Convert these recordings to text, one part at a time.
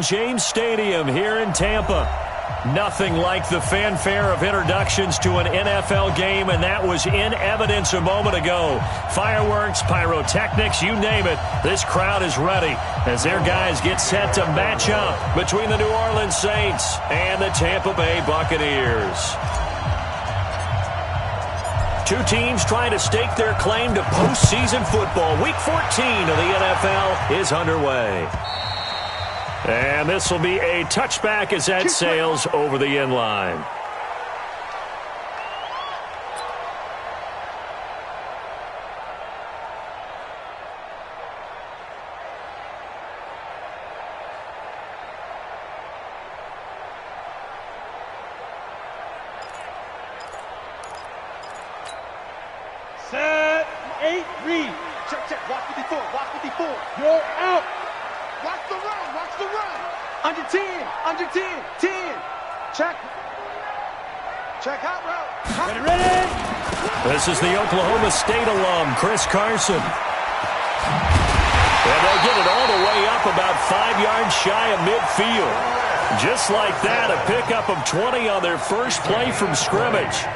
James Stadium here in Tampa. Nothing like the fanfare of introductions to an NFL game, and that was in evidence a moment ago. Fireworks, pyrotechnics, you name it. This crowd is ready as their guys get set to match up between the New Orleans Saints and the Tampa Bay Buccaneers. Two teams trying to stake their claim to postseason football. Week 14 of the NFL is underway. And this will be a touchback as that sails over the end line. Set, 8, read. Check, watch 54, watch 54. You're out. Watch the run, watch the run. Under 10, 10. Check. Check out route. Ready. This is the Oklahoma State alum, Chris Carson. And they'll get it all the way up about 5 yards shy of midfield. Just like that, a pickup of 20 on their first play from scrimmage.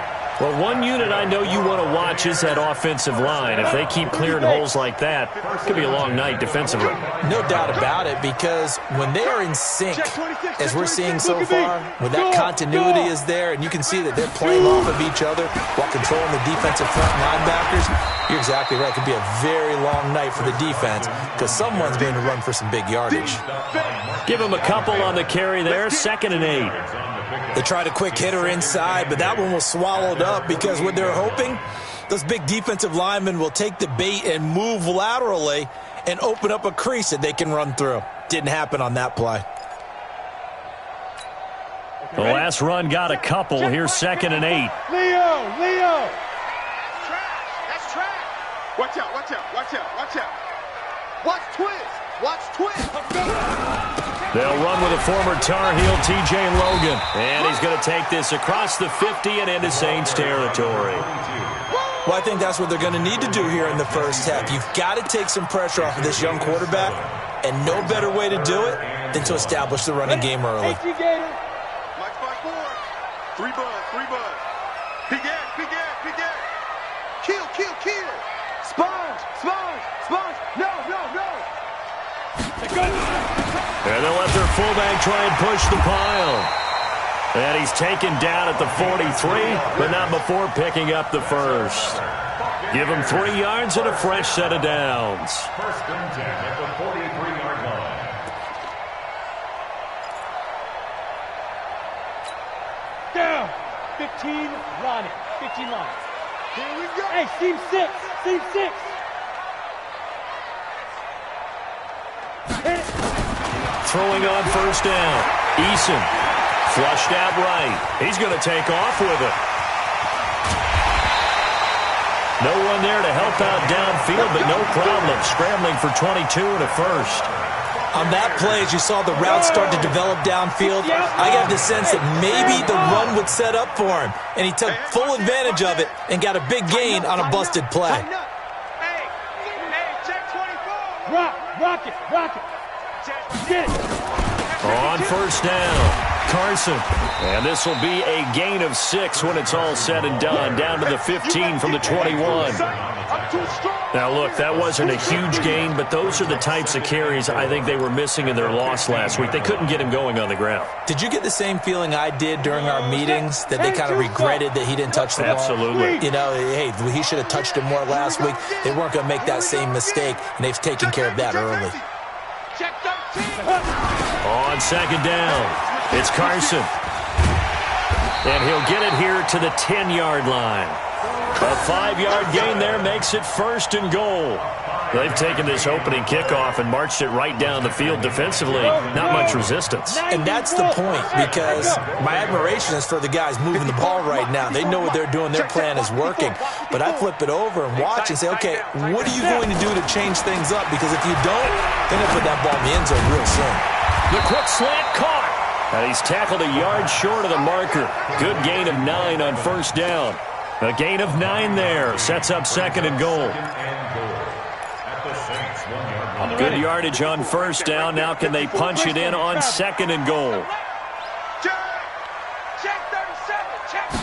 Well, one unit I know you want to watch is that offensive line. If they keep clearing holes like that, it could be a long night defensively. No doubt about it, because when they are in sync, as we're seeing so far, when that continuity is there, and you can see that they're playing off of each other while controlling the defensive front linebackers, you're exactly right. It could be a very long night for the defense because someone's going to run for some big yardage. Give them a couple on the carry there, 2nd and 8. They tried a quick hitter inside, but that one was swallowed up because what they're hoping, those big defensive linemen will take the bait and move laterally and open up a crease that they can run through. Didn't happen on that play. The last run got a couple. Here's 2nd and 8. Leo. That's trash. Watch out. Watch twist. They'll run with a former Tar Heel, T.J. Logan. And he's going to take this across the 50 and into Saints territory. Well, I think that's what they're going to need to do here in the first half. You've got to take some pressure off of this young quarterback, and no better way to do it than to establish the running game early. Mike 5-4. 3 buzz. Big Ed. Kill. Sponge. No. And they'll let their fullback try and push the pile. And he's taken down at the 43, but not before picking up the first. Give him 3 yards and a fresh set of downs. 1st and 10 at the 43-yard line. Down. 15 line. Here we go. Hey, seam 6. Throwing on 1st down. Eason flushed out right. He's going to take off with it. No one there to help out downfield, but no problem. Scrambling for 22 and a first. On that play, as you saw the route start to develop downfield, I got the sense that maybe the run would set up for him, and he took full advantage of it and got a big gain on a busted play. Hey, check 24. Rock it. Get it. On 1st down, Carson. And this will be a gain of 6 when it's all said and done, down to the 15 from the 21. Now, look, that wasn't a huge gain, but those are the types of carries I think they were missing in their loss last week. They couldn't get him going on the ground. Did you get the same feeling I did during our meetings, that they kind of regretted that he didn't touch the ball? Absolutely. You know, hey, he should have touched it more last week. They weren't going to make that same mistake, and they've taken care of that early. On 2nd down, it's Carson. And he'll get it here to the 10-yard line. A 5-yard gain there makes it 1st and goal. They've taken this opening kickoff and marched it right down the field defensively. Not much resistance. And that's the point, because my admiration is for the guys moving the ball right now. They know what they're doing. Their plan is working. But I flip it over and watch and say, okay, what are you going to do to change things up? Because if you don't, they're going to put that ball in the end zone real soon. The quick slant caught. And he's tackled a yard short of the marker. Good gain of 9 on 1st down. A gain of 9 there. Sets up 2nd and goal. Good yardage on first down. Now can they punch it in on second and goal?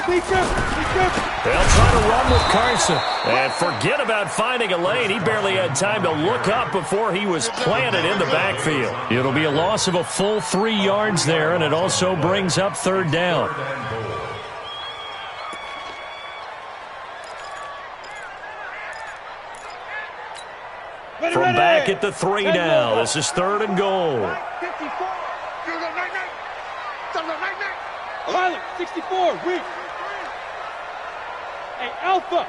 They'll try to run with Carson. And forget about finding a lane. He barely had time to look up before he was planted in the backfield. It'll be a loss of a full 3 yards there, and it also brings up third down. From back at the 3 now. This is third and goal. 64, weak. Hey, Alpha.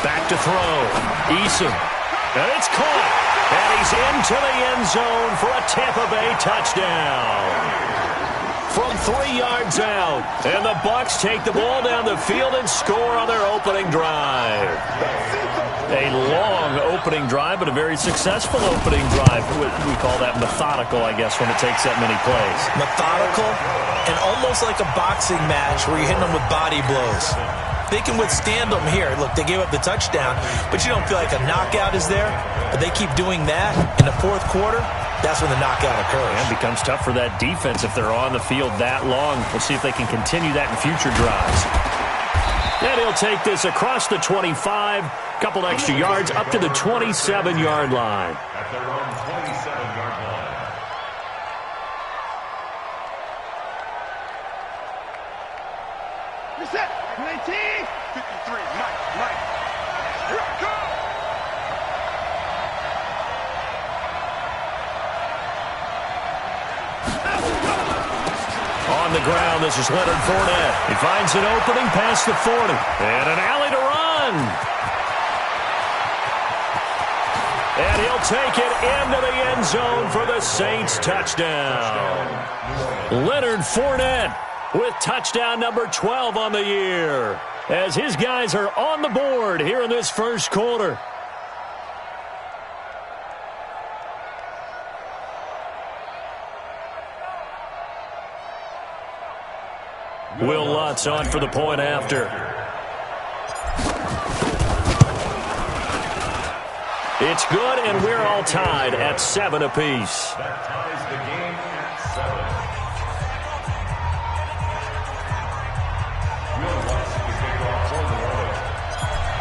Back to throw. Eason. And it's caught. And he's into the end zone for a Tampa Bay touchdown. From 3 yards out. And the Bucs take the ball down the field and score on their opening drive. A long opening drive, but a very successful opening drive. We call that methodical, I guess, when it takes that many plays. Methodical and almost like a boxing match where you're hitting them with body blows. They can withstand them here. Look, they gave up the touchdown, but you don't feel like a knockout is there. But they keep doing that in the fourth quarter. That's when the knockout occurs. And it becomes tough for that defense if they're on the field that long. We'll see if they can continue that in future drives. And he'll take this across the 25, couple extra yards up to the 27-yard line. At their own 27-yard line. Reset. 19. 53, Mike. Here I come. On the ground, this is Leonard Fournette. He finds an opening past the 40. And an alley to run. And he'll take it into the end zone for the Saints touchdown. Leonard Fournette with touchdown number 12 on the year. As his guys are on the board here in this first quarter. Will Lutz on for the point after. It's good, and we're all tied at 7 apiece. That ties the game at 7. Will Lutz, the kickoff for the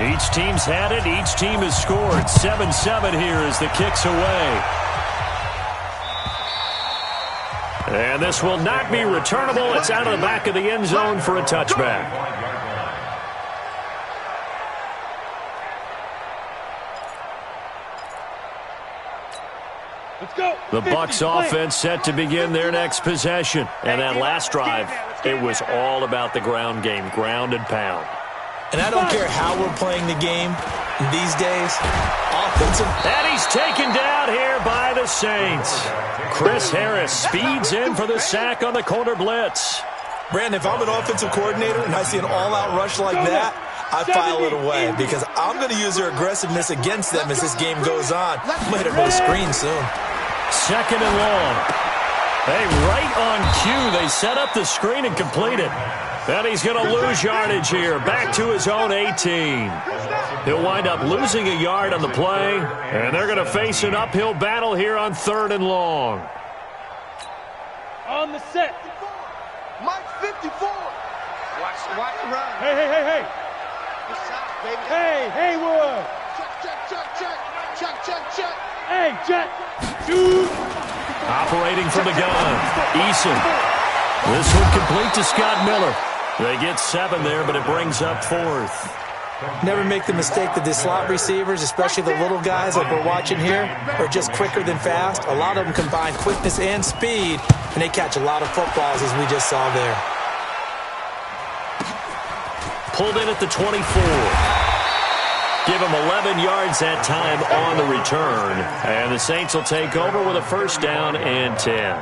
Royals. Each team's had it. Each team has scored. 7-7 here as the kick's away. And this will not be returnable. It's out of the back of the end zone for a touchback. Let's go. The Bucs offense set to begin their next possession. And that last drive, it was all about the ground game, ground and pound. And I don't care how we're playing the game these days. Offensive. And he's taken down here by the Saints. Chris Harris speeds in for the sack on the corner blitz. Brandon, if I'm an offensive coordinator and I see an all-out rush like that, I file it away because I'm going to use their aggressiveness against them as this game goes on. I'm going to hit them with a screen soon. Second and long. Hey, right on cue, they set up the screen and complete it. And he's going to lose yardage here, back to his own 18. He'll wind up losing a yard on the play, and they're going to face an uphill battle here on third and long. On the set. Mike 54. Watch the run. Hey. Good shot, baby. Hey, Haywood. Check. Hey, Jet. Dude. Operating from the gun, Eason. This one complete to Scott Miller. They get 7 there, but it brings up fourth. Never make the mistake that the slot receivers, especially the little guys like we're watching here, are just quicker than fast. A lot of them combine quickness and speed, and they catch a lot of footballs, as we just saw there. Pulled in at the 24. Give him 11 yards that time on the return. And the Saints will take over with a first down and 10.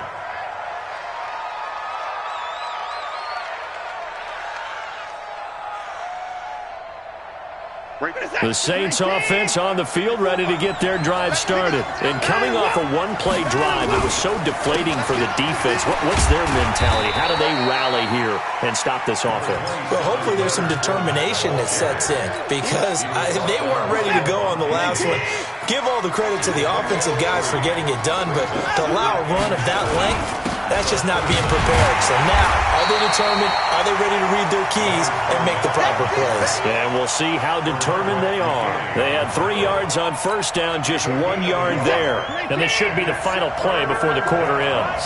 The Saints offense on the field, ready to get their drive started. And coming off a one-play drive that was so deflating for the defense, what's their mentality? How do they rally here and stop this offense? Well, hopefully there's some determination that sets in, because they weren't ready to go on the last one. Give all the credit to the offensive guys for getting it done, but to allow a run of that length, that's just not being prepared. So now, are they determined? Are they ready to read their keys and make the proper plays? And we'll see how determined they are. They had 3 yards on first down, just 1 yard there. And this should be the final play before the quarter ends.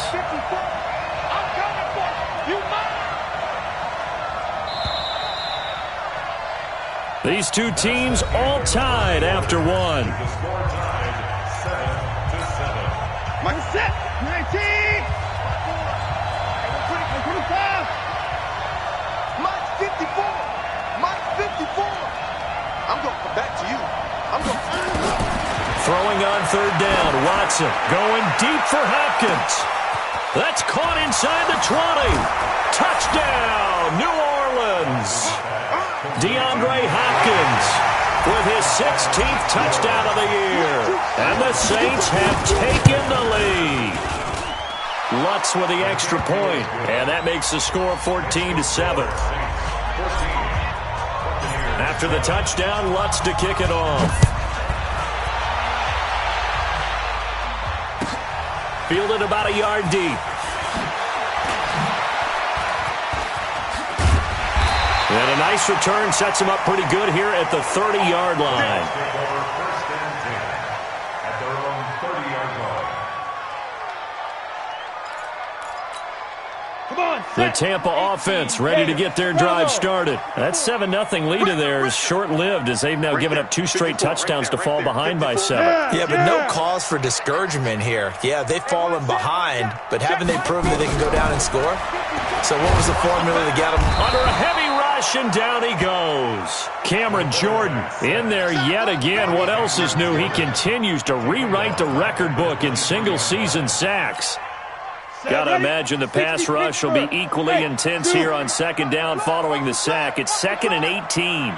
These two teams all tied after one. Mike set. 19. Mike 54. Mike 54. I'm going to come back to you. I'm going to... Throwing on third down. Watson going deep for Hopkins. That's caught inside the 20. Touchdown, New Orleans. DeAndre Hopkins with his 16th touchdown of the year. And the Saints have taken the lead. Lutz with the extra point, and that makes the score 14-7. After the touchdown, Lutz to kick it off. Fielded about a yard deep. And a nice return sets him up pretty good here at the 30-yard line. The Tampa offense ready to get their drive started. That 7-0 lead of theirs short-lived, as they've now given up 2 straight touchdowns to fall behind by 7. Yeah, but no cause for discouragement here. Yeah, they've fallen behind, but haven't they proven that they can go down and score? So what was the formula to get them? Under a heavy rush, and down he goes. Cameron Jordan in there yet again. What else is new? He continues to rewrite the record book in single-season sacks. Got to imagine the pass rush will be equally intense here on second down following the sack. It's 2nd and 18.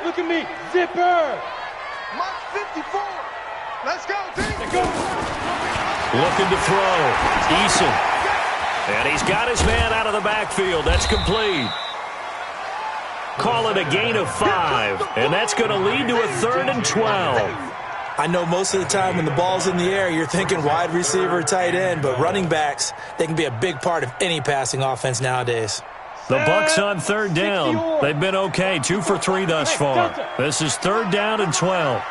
Look at me, zipper. Mike 54. Let's go, team. Looking to throw. Eason. And he's got his man out of the backfield. That's complete. Call it a gain of 5. And that's going to lead to a 3rd and 12. I know most of the time when the ball's in the air, you're thinking wide receiver, tight end, but running backs, they can be a big part of any passing offense nowadays. The Bucs on third down. They've been okay, 2 for 3 thus far. This is 3rd down and 12.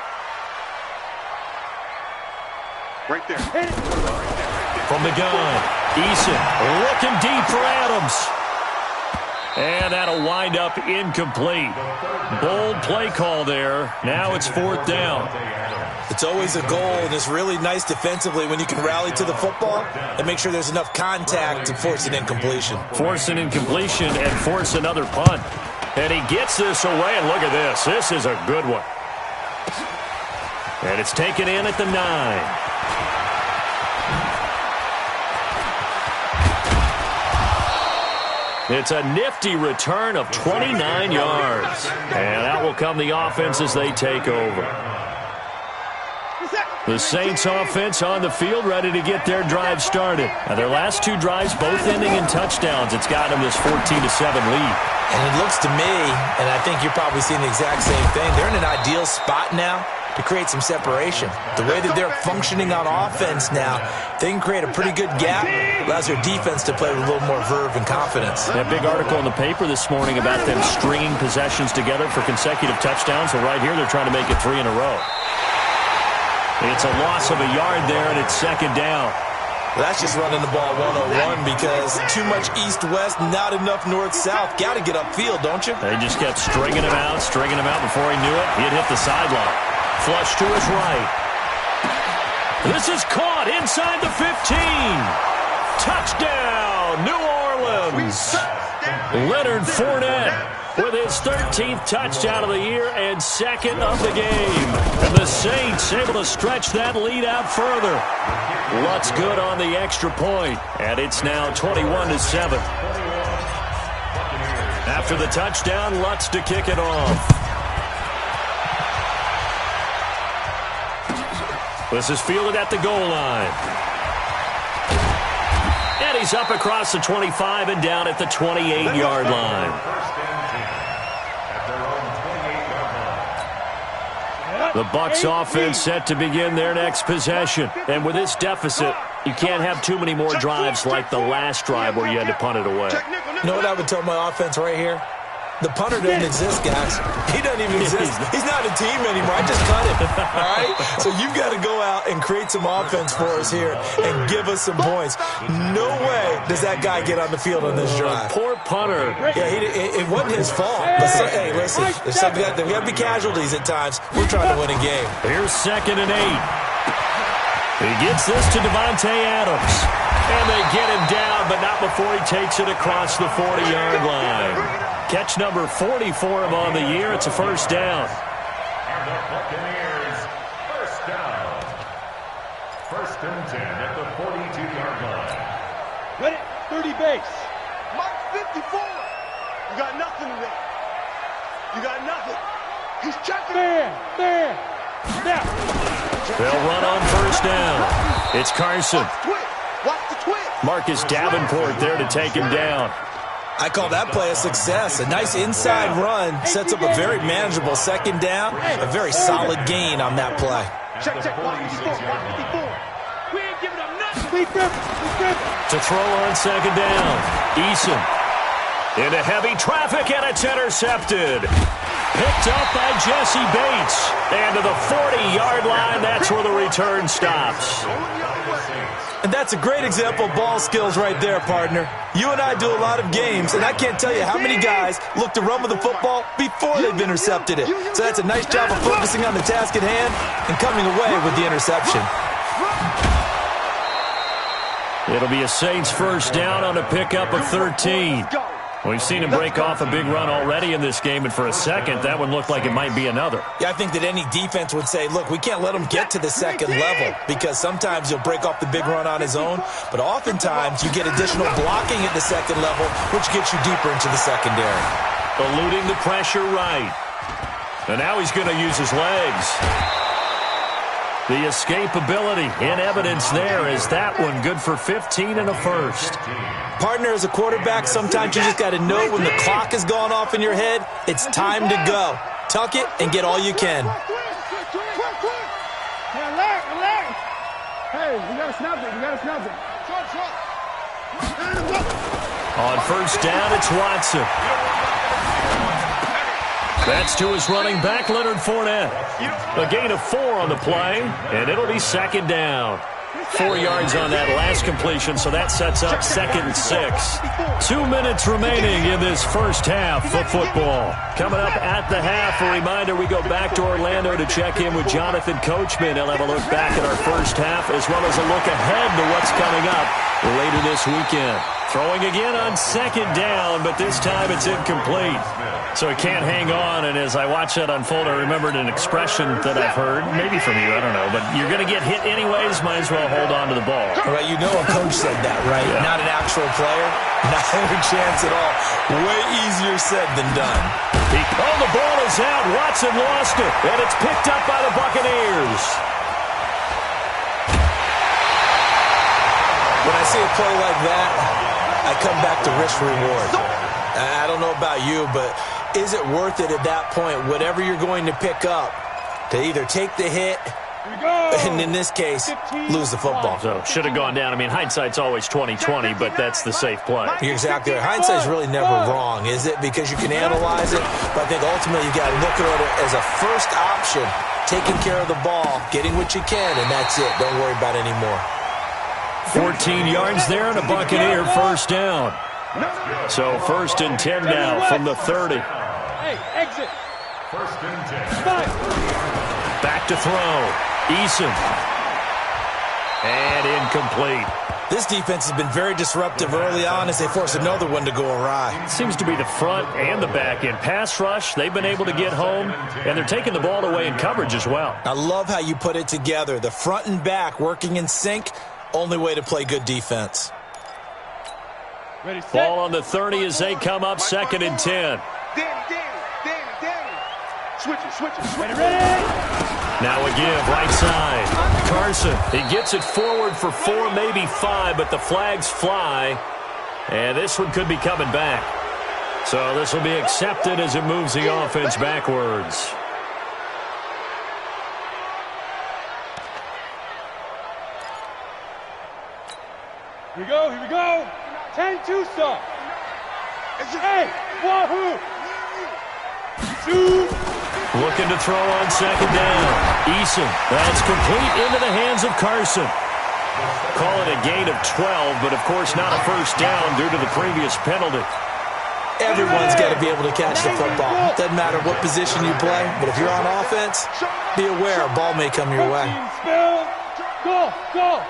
Right there. From the gun, Eason looking deep for Adams. And that'll wind up incomplete. Bold play call there. Now it's 4th down. It's always a goal, and it's really nice defensively when you can rally to the football and make sure there's enough contact to force an incompletion. Force an incompletion and force another punt. And he gets this away, and look at this. This is a good one. And it's taken in at the 9. It's a nifty return of 29 yards. And out will come the offense as they take over. The Saints offense on the field ready to get their drive started. Now their last 2 drives both ending in touchdowns. It's got them this 14-7 lead. And it looks to me, and I think you're probably seeing the exact same thing, they're in an ideal spot now to create some separation. The way that they're functioning on offense now, they can create a pretty good gap. Allows their defense to play with a little more verve and confidence. That big article in the paper this morning about them stringing possessions together for consecutive touchdowns. So right here, they're trying to make it 3 in a row. It's a loss of a yard there, and it's 2nd down. Well, that's just running the ball 101 because too much east-west, not enough north-south. Got to get upfield, don't you? They just kept stringing him out before he knew it. He'd hit the sideline. Flush to his right. This is caught inside the 15. Touchdown, New Orleans. Leonard Fournette with his 13th touchdown of the year and 2nd of the game. And the Saints able to stretch that lead out further. Lutz good on the extra point, and it's now 21-7. After the touchdown, Lutz to kick it off. This is fielded at the goal line. And he's up across the 25 and down at the 28-yard line. The Bucs offense set to begin their next possession. And with this deficit, you can't have too many more drives like the last drive where you had to punt it away. You know what I would tell my offense right here? The punter doesn't exist, guys. He doesn't even exist. He's not a team anymore. I just cut him, all right? So you've got to go out and create some offense for us here and give us some points. No way does that guy get on the field on this drive. Poor punter. Yeah, it wasn't his fault. But hey, listen, there's we got to be casualties at times. We're trying to win a game. Here's 2nd and 8. He gets this to Devontae Adams. And they get him down, but not before he takes it across the 40-yard line. Catch number 40 for him on the year. It's a first down. And the Buccaneers, first down. 1st and 10 at the 42-yard line. Ready? 30 base. Mark 54. You got nothing today. You got nothing. He's checking. There. Now. They'll run on first down. It's Carson. Watch the twist. Marcus Davenport there to take him down. I call that play a success. A nice inside run sets up a very manageable 2nd down. A very solid gain on that play. Check. Watch 54. We ain't giving up nothing. To throw on 2nd down. Eason. Into heavy traffic, and it's intercepted. Picked up by Jesse Bates. And to the 40-yard line, that's where the return stops. And that's a great example of ball skills right there, partner. You and I do a lot of games, and I can't tell you how many guys look to run with the football before they've intercepted it. So that's a nice job of focusing on the task at hand and coming away with the interception. It'll be a Saints first down on a pickup of 13. We've seen him break off a big run already in this game, and for a second, that one looked like it might be another. Yeah, I think that any defense would say, look, we can't let him get to the 2nd level, because sometimes he'll break off the big run on his own, but oftentimes you get additional blocking at the 2nd level, which gets you deeper into the secondary. Eluding the pressure right. And now he's going to use his legs. The escapability in evidence there is that one good for 15 and a first. Partner, as a quarterback, sometimes you just got to know when the clock has gone off in your head, it's time to go. Tuck it and get all you can. Hey, we got to snap it. On first down, it's Watson. That's to his running back, Leonard Fournette. A gain of 4 on the play, and it'll be 2nd down. 4 yards on that last completion, so that sets up 2nd and 6. 2 minutes remaining in this first half of football. Coming up at the half, a reminder, we go back to Orlando to check in with Jonathan Coachman. He'll have a look back at our first half, as well as a look ahead to what's coming up later this weekend. Throwing again on 2nd down, but this time it's incomplete. So he can't hang on, and as I watch that unfold, I remembered an expression that I've heard, maybe from you, I don't know, but you're going to get hit anyways, might as well hold on to the ball. All right, you know a coach said that, right? Yeah. Not an actual player, not any chance at all. Way easier said than done. The ball is out. Watson lost it, and it's picked up by the Buccaneers. When I see a play like that, I come back to risk reward. I don't know about you, but is it worth it at that point, whatever you're going to pick up, to either take the hit and, in this case, lose the football? So, should have gone down. I mean, hindsight's always 20/20, but that's the safe play. You're exactly right. Hindsight's really never wrong, is it? Because you can analyze it, but I think ultimately you got to look at it as a first option, taking care of the ball, getting what you can, and that's it. Don't worry about any more. 14 yards there and a Buccaneer first down. So 1st and 10 now from the 30. Hey, exit. 1st and 10. Back to throw. Eason. And incomplete. This defense has been very disruptive early on as they force another one to go awry. Seems to be the front and the back end. Pass rush, they've been able to get home, and they're taking the ball away in coverage as well. I love how you put it together. The front and back working in sync, only way to play good defense. Ball on the 30 as they come up 2nd and 10. Danny. Switch it. Ready. Now a give, right side. Carson, he gets it forward for 4, maybe 5, but the flags fly. And this one could be coming back. So this will be accepted as it moves the offense backwards. Here we go. 10-2 stop. Hey, wahoo. 2. Looking to throw on 2nd down. Eason, that's complete into the hands of Carson. Call it a gain of 12, but of course not a first down due to the previous penalty. Everyone's got to be able to catch the football. Doesn't matter what position you play, but if you're on offense, be aware a ball may come your way. Go.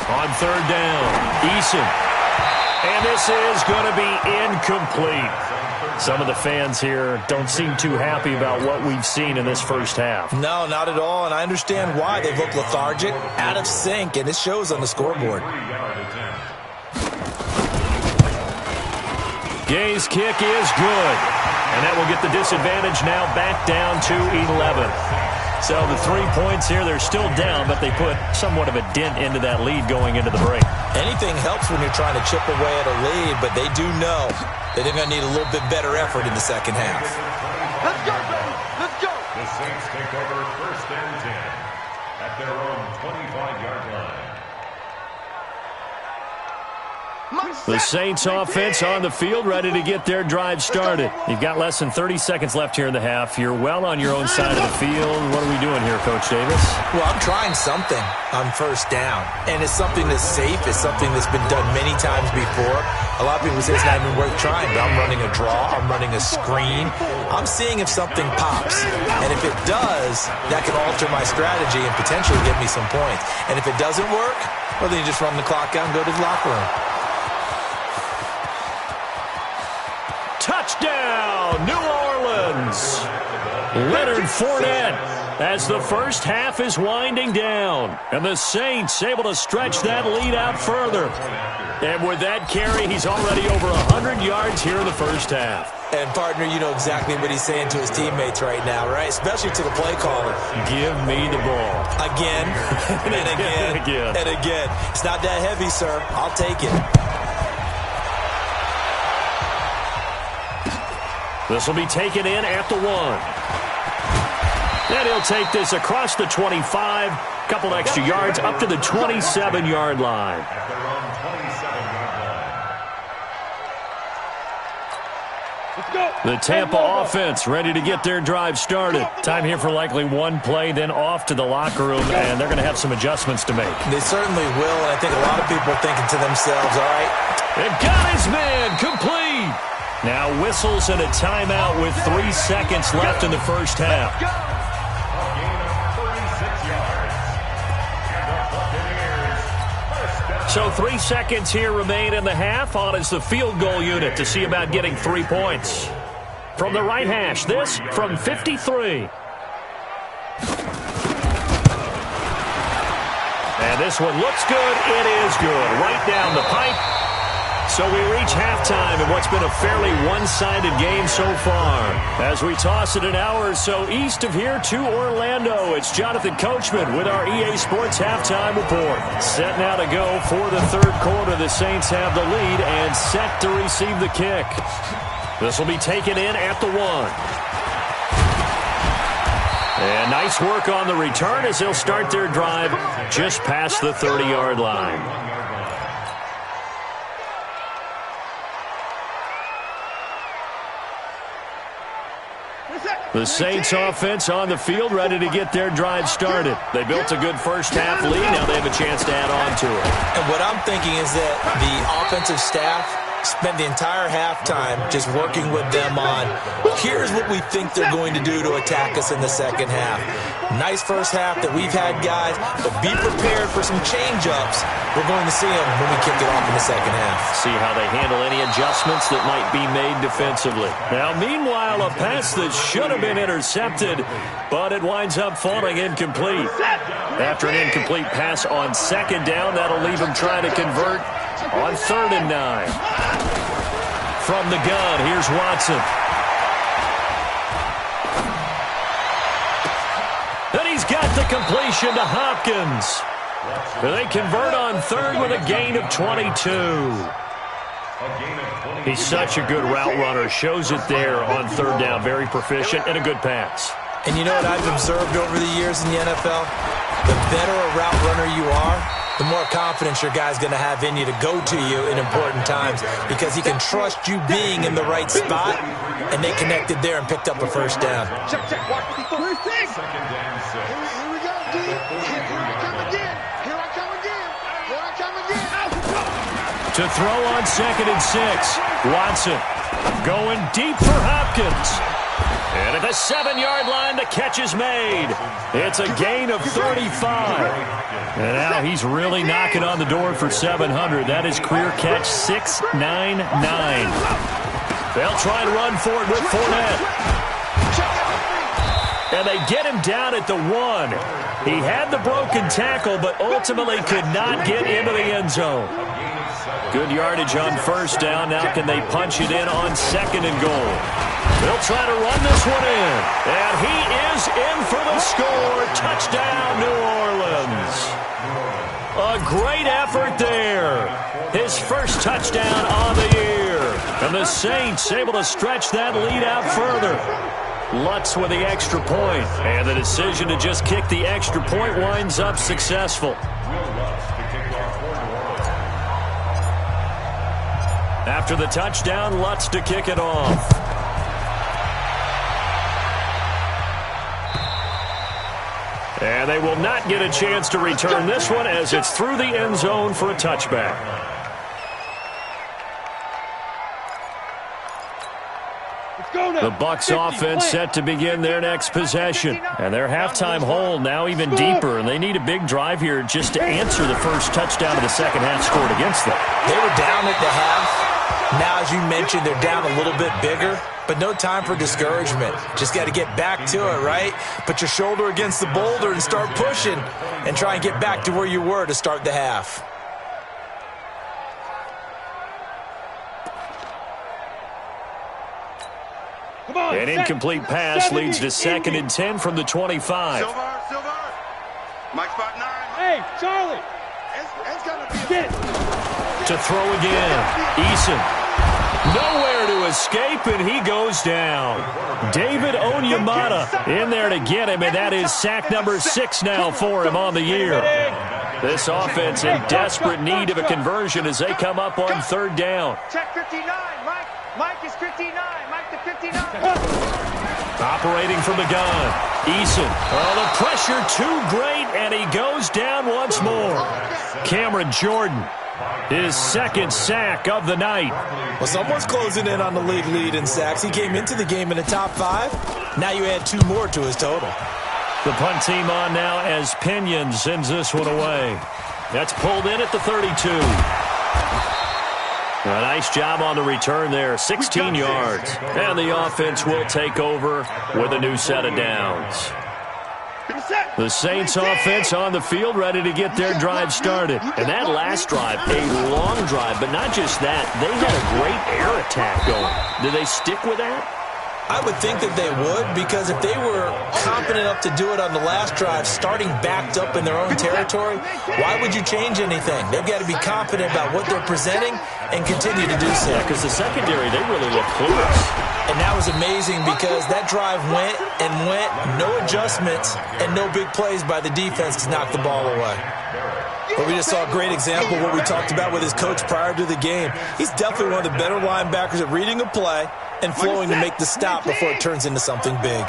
On 3rd down, Eason. And this is going to be incomplete. Some of the fans here don't seem too happy about what we've seen in this first half. No, not at all, and I understand why. They've looked lethargic, out of sync, and it shows on the scoreboard. Gay's kick is good. And that will get the disadvantage now back down to 11. So the 3 points here, they're still down, but they put somewhat of a dent into that lead going into the break. Anything helps when you're trying to chip away at a lead, but they do know that they're going to need a little bit better effort in the second half. Let's go, baby. Let's go. The Saints take over 1st and 10 at their own 25-yard line. The Saints offense on the field, ready to get their drive started. You've got less than 30 seconds left here in the half. You're well on your own side of the field. What are we doing here, Coach Davis? Well, I'm trying something on 1st down, and it's something that's safe. It's something that's been done many times before. A lot of people say it's not even worth trying, but I'm running a draw. I'm running a screen. I'm seeing if something pops, and if it does, that can alter my strategy and potentially get me some points. And if it doesn't work, well, then you just run the clock out and go to the locker room. Touchdown, New Orleans. Leonard Fournette as the first half is winding down. And the Saints able to stretch that lead out further. And with that carry, he's already over 100 yards here in the first half. And, partner, you know exactly what he's saying to his teammates right now, right? Especially to the play caller. Give me the ball. Again, and again, and again. It's not that heavy, sir. I'll take it. This will be taken in at the 1. And he'll take this across the 25. Couple extra yards up to the 27-yard line. The Tampa offense ready to get their drive started. Time here for likely one play, then off to the locker room, and they're going to have some adjustments to make. They certainly will, and I think a lot of people are thinking to themselves, all right. They've got his man complete. Now whistles and a timeout with 3 seconds left in the first half. So 3 seconds here remain in the half. On is the field goal unit to see about getting 3 points. From the right hash, this from 53. And this one looks good. It is good. Right down the pipe. So we reach halftime in what's been a fairly one-sided game so far. As we toss it an hour or so east of here to Orlando, it's Jonathan Coachman with our EA Sports Halftime Report. Set now to go for the third quarter. The Saints have the lead and set to receive the kick. This will be taken in at the 1. And nice work on the return as they'll start their drive just past the 30-yard line. The Saints offense on the field ready to get their drive started. They built a good first half lead. Now they have a chance to add on to it. And what I'm thinking is that the offensive staff spent the entire halftime just working with them on, here's what we think they're going to do to attack us in the second half. Nice first half that we've had, guys, but be prepared for some change-ups. We're going to see them when we kick it off in the second half. See how they handle any adjustments that might be made defensively. Now, meanwhile, a pass that should have been intercepted, but it winds up falling incomplete. After an incomplete pass on second down, that'll leave him trying to convert on 3rd and 9. From the gun, here's Watson. And he's got the completion to Hopkins. They convert on 3rd with a gain of 22. He's such a good route runner. Shows it there on 3rd down. Very proficient and a good pass. And you know what I've observed over the years in the NFL? The better a route runner you are, the more confidence your guy's going to have in you to go to you in important times because he can trust you being in the right spot, and they connected there and picked up a first down. Check, watch me first. Here we go, D. Here I come again. Here I come again. Here I come again. To throw on 2nd and 6. Watson going deep for Hopkins. And at the 7-yard line, the catch is made. It's a gain of 35. And now he's really knocking on the door for 700. That is career catch 699. They'll try and run for it with Fournette. And they get him down at the 1. He had the broken tackle, but ultimately could not get into the end zone. Good yardage on 1st down. Now can they punch it in on 2nd and goal? They'll try to run this one in. And he is in for the score. Touchdown, New Orleans. A great effort there. His first touchdown on the year. And the Saints able to stretch that lead out further. Lutz with the extra point. And the decision to just kick the extra point winds up successful. After the touchdown, Lutz to kick it off. And they will not get a chance to return this one as it's through the end zone for a touchback. The Bucs offense set to begin their next possession. And their halftime hole now even deeper. And they need a big drive here just to answer the first touchdown of the second half scored against them. They were down at the half. Now, as you mentioned, they're down a little bit bigger. But no time for discouragement. Just got to get back to it, right? Put your shoulder against the boulder and start pushing. And try and get back to where you were to start the half. An incomplete pass leads to 2nd and 10 from the 25. Silver. Mike spot 9. Hey, Charlie. It's gonna be To throw again. Eason. Nowhere to escape, and he goes down. David Onyemata in there to get him, and that is sack number 6 now for him on the year. This offense in desperate need of a conversion as they come up on 3rd down. check 59. Mike is 59. Mike to 59. Operating from the gun. Eason. Oh, the pressure too great, and he goes down once more. Cameron Jordan. His 2nd sack of the night. Well, someone's closing in on the league in sacks. He came into the game in the top 5. Now you add 2 more to his total. The punt team on now as Pinion sends this one away. That's pulled in at the 32. A nice job on the return there, 16 yards. And the offense will take over with a new set of downs. The Saints offense on the field ready to get their drive started. And that last drive, a long drive, but not just that. They had a great air attack going. Do they stick with that? I would think that they would, because if they were confident enough to do it on the last drive, starting backed up in their own territory, why would you change anything? They've got to be confident about what they're presenting and continue to do so. Yeah, because the secondary, they really look clueless. And that was amazing because that drive went, no adjustments, and no big plays by the defense to knock the ball away. But we just saw a great example of what we talked about with his coach prior to the game. He's definitely one of the better linebackers at reading a play and flowing to make the stop before it turns into something big.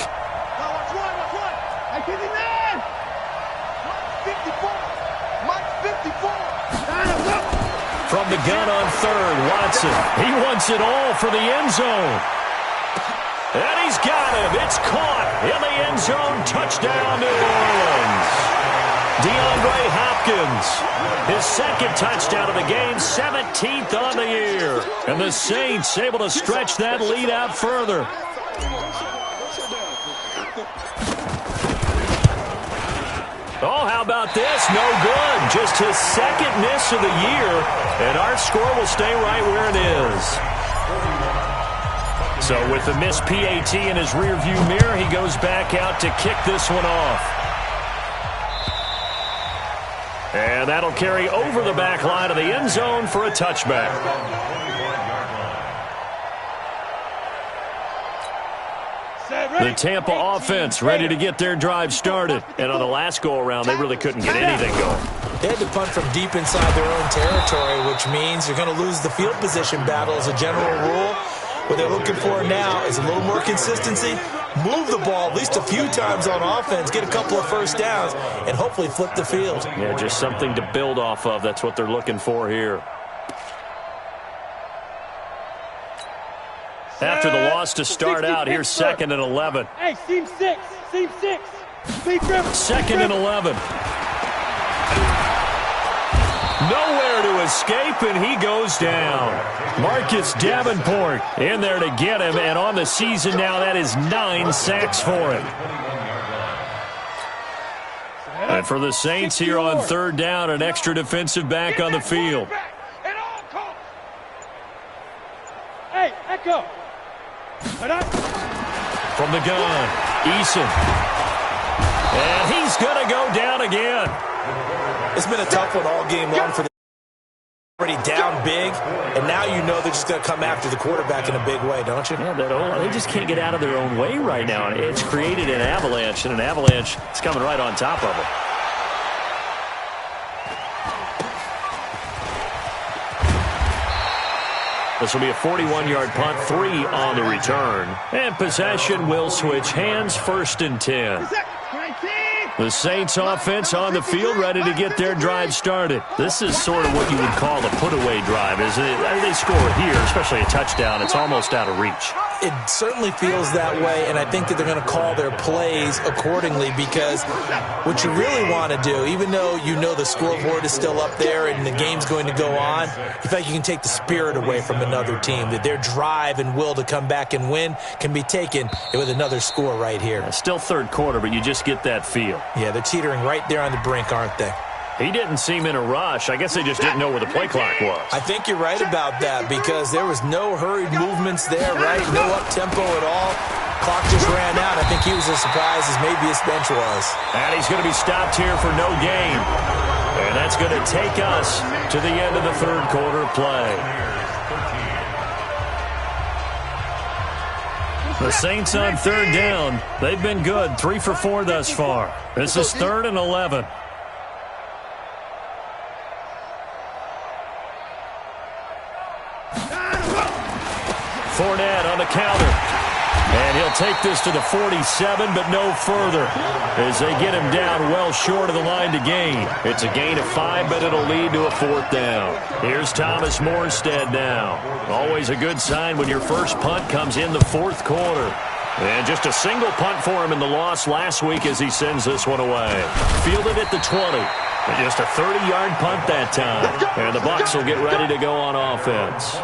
From the gun on third, Watson. He wants it all for the end zone. And he's got him. It's caught in the end zone. Touchdown, New Orleans. DeAndre Hopkins, his second touchdown of the game, 17th on the year. And the Saints able to stretch that lead out further. Oh, how about this? No good. Just his second miss of the year. And our score will stay right where it is. So with the missed PAT in his rearview mirror, he goes back out to kick this one off. And that'll carry over the back line of the end zone for a touchback. The Tampa offense ready to get their drive started. And on the last go-around, they really couldn't get anything going. They had to punt from deep inside their own territory, which means you're going to lose the field position battle as a general rule. What they're looking for now is a little more consistency. Move the ball at least a few times on offense, get a couple of first downs, and hopefully flip the field. Yeah, just something to build off of. That's what they're looking for here. After the loss to start out, here's 2nd and 11. Hey, seam 6. Seam 6. 2nd and 11. Nowhere to escape, and he goes down. Marcus Davenport in there to get him, and on the season now, that is 9 sacks for him. And for the Saints here on third down, an extra defensive back on the field. Hey, Echo. From the gun, Eason. And he's going to go down again. It's been a tough one all game long for them. Already down big, and now you know they're just going to come after the quarterback in a big way, don't you? Yeah, they just can't get out of their own way right now. It's created an avalanche, and an avalanche is coming right on top of them. This will be a 41-yard punt, 3 on the return. And possession will switch hands, 1st and 10. The Saints offense on the field ready to get their drive started. This is sort of what you would call a put-away drive, isn't it? They score here, especially a touchdown. It's almost out of reach. It certainly feels that way, and I think that they're going to call their plays accordingly because what you really want to do, even though you know the scoreboard is still up there and the game's going to go on, you feel like you can take the spirit away from another team, that their drive and will to come back and win can be taken with another score right here. Still third quarter, but you just get that feel. Yeah, they're teetering right there on the brink, aren't they? He didn't seem in a rush. I guess they just didn't know where the play clock was. I think you're right about that because there was no hurried movements there, right? No up-tempo at all. Clock just ran out. I think he was as surprised as maybe his bench was. And he's going to be stopped here for no gain. And that's going to take us to the end of the third quarter play. The Saints on third down. They've been good. 3 for 4 thus far. This is 3rd and 11. Fournette on the counter. And he'll take this to the 47, but no further as they get him down well short of the line to gain. It's a gain of 5, but it'll lead to a 4th down. Here's Thomas Morstead now. Always a good sign when your first punt comes in the 4th quarter. And just a single punt for him in the loss last week as he sends this one away. Fielded at the 20. And just a 30-yard punt that time. And the Bucs will get ready to go on offense.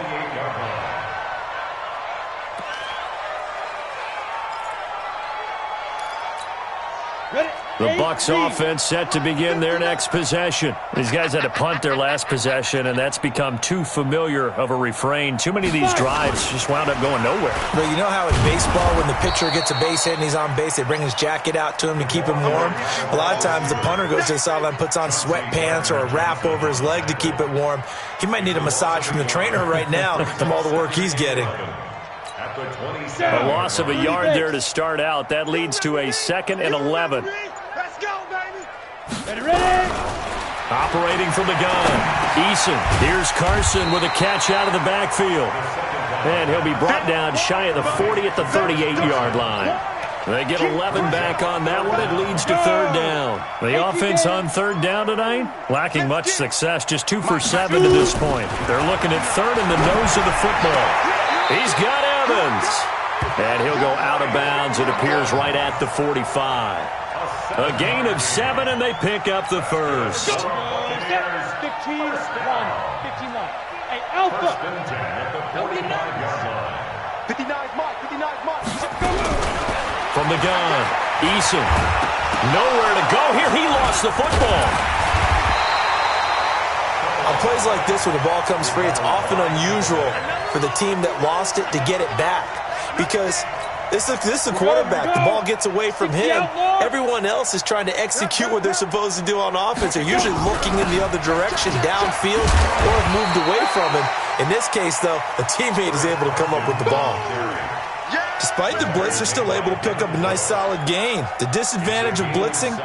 The Bucs offense set to begin their next possession. These guys had to punt their last possession, and that's become too familiar of a refrain. Too many of these drives just wound up going nowhere. But you know how in baseball, when the pitcher gets a base hit and he's on base, they bring his jacket out to him to keep him warm? A lot of times the punter goes to the sideline, puts on sweatpants or a wrap over his leg to keep it warm. He might need a massage from the trainer right now from all the work he's getting. A loss of a yard there to start out. That leads to a 2nd and 11. Let's go, baby. Ready? Operating from the gun. Eason. Here's Carson with a catch out of the backfield. And he'll be brought down shy of the 40 at the 38-yard line. They get 11 back on that one. It leads to third down. The offense on third down tonight, lacking much success, just 2 for 7 to this point. They're looking at third in the nose of the football. He's got Evans. And he'll go out of bounds. It appears right at the 45. A gain of 7, and they pick up the first. 15-1. 15-1. Hey, Alpha. First and 10 at the 45-yard line. 59's Mike. 59's Mike. From the gun, Eason. Nowhere to go here. He lost the football. On plays like this where the ball comes free, it's often unusual for the team that lost it to get it back. Because this is the quarterback. The ball gets away from him. Everyone else is trying to execute what they're supposed to do on offense. They're usually looking in the other direction, downfield, or have moved away from him. In this case, though, a teammate is able to come up with the ball. Despite the blitz, they're still able to pick up a nice solid gain. The disadvantage of blitzing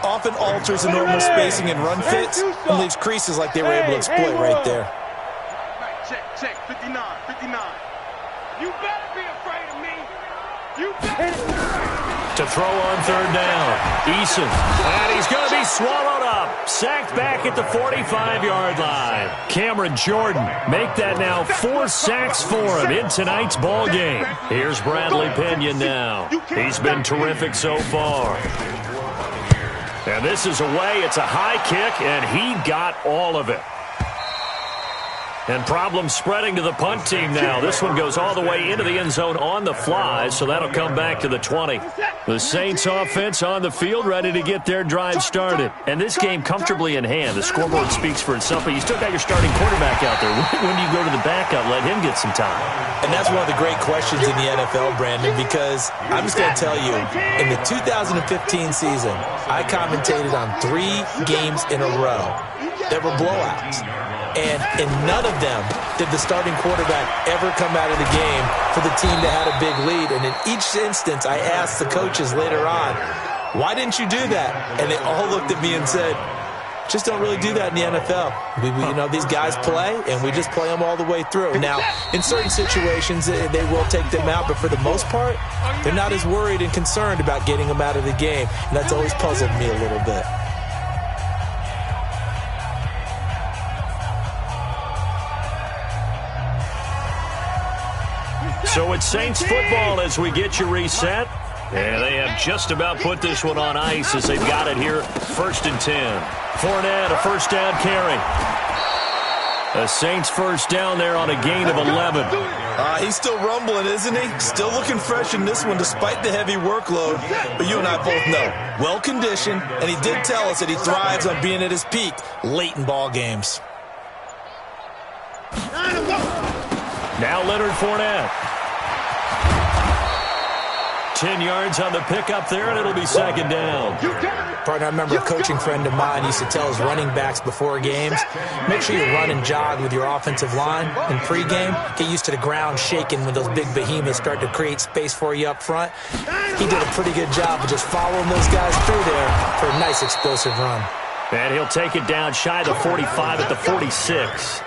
often alters the normal spacing and run fits and leaves creases like they were able to exploit right there. Check. 59. You better be afraid of me. You better. To throw on third down, Eason. And he's going to be swallowed up. Sacked back at the 45-yard line. Cameron Jordan make that now 4 sacks for him in tonight's ball game. Here's Bradley Pinion now. He's been terrific so far. And this is away. It's a high kick, and he got all of it. And problems spreading to the punt team now. This one goes all the way into the end zone on the fly, so that'll come back to the 20. The Saints offense on the field ready to get their drive started. And this game comfortably in hand. The scoreboard speaks for itself, but you still got your starting quarterback out there. When do you go to the backup, let him get some time? And that's one of the great questions in the NFL, Brandon, because I'm just going to tell you, in the 2015 season, I commentated on 3 games in a row that were blowouts. And in none of them did the starting quarterback ever come out of the game for the team that had a big lead. And in each instance, I asked the coaches later on, why didn't you do that? And they all looked at me and said, just don't really do that in the NFL. These guys play, and we just play them all the way through. Now, in certain situations, they will take them out, but for the most part, they're not as worried and concerned about getting them out of the game. And that's always puzzled me a little bit. So it's Saints football as we get you reset. And they have just about put this one on ice as they've got it here. 1st and 10. Fournette, a first down carry. The Saints first down there on a gain of 11. He's still rumbling, isn't he? Still looking fresh in this one despite the heavy workload. But you and I both know, well-conditioned, and he did tell us that he thrives on being at his peak late in ball games. Now Leonard Fournette. 10 yards on the pickup there, and it'll be second down. Partner, I remember a coaching friend of mine used to tell his running backs before games, make sure you run and jog with your offensive line in pregame. Get used to the ground shaking when those big behemoths start to create space for you up front. He did a pretty good job of just following those guys through there for a nice explosive run. And he'll take it down shy of the 45 at the 46.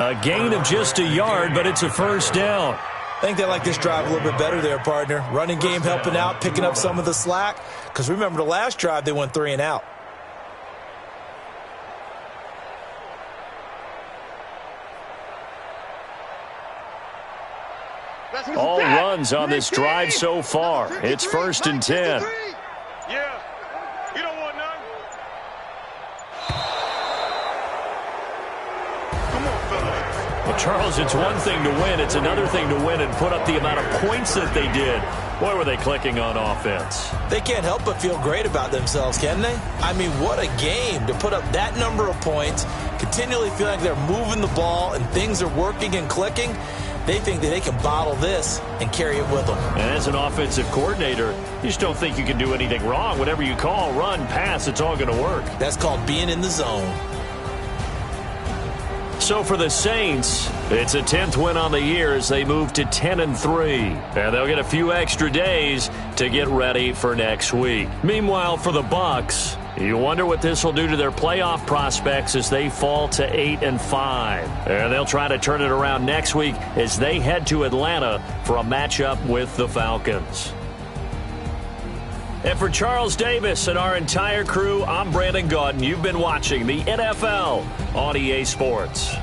A gain of just a yard, but it's a first down. I think they like this drive a little bit better there, partner. Running game helping out, picking up some of the slack. Because remember, the last drive, they went 3 and out. All runs on this drive so far. It's 1st and 10. Yeah, you don't want none. Come on, fellas. Well, Charles, it's one thing to win. It's another thing to win and put up the amount of points that they did. Boy, were they clicking on offense. They can't help but feel great about themselves, can they? I mean, what a game to put up that number of points, continually feel like they're moving the ball and things are working and clicking. They think that they can bottle this and carry it with them. And as an offensive coordinator, you just don't think you can do anything wrong. Whatever you call, run, pass, it's all going to work. That's called being in the zone. So for the Saints, it's a 10th win on the year as they move to 10-3. And they'll get a few extra days to get ready for next week. Meanwhile, for the Bucs, you wonder what this will do to their playoff prospects as they fall to 8-5. And they'll try to turn it around next week as they head to Atlanta for a matchup with the Falcons. And for Charles Davis and our entire crew, I'm Brandon Gaudin. You've been watching the NFL on EA Sports.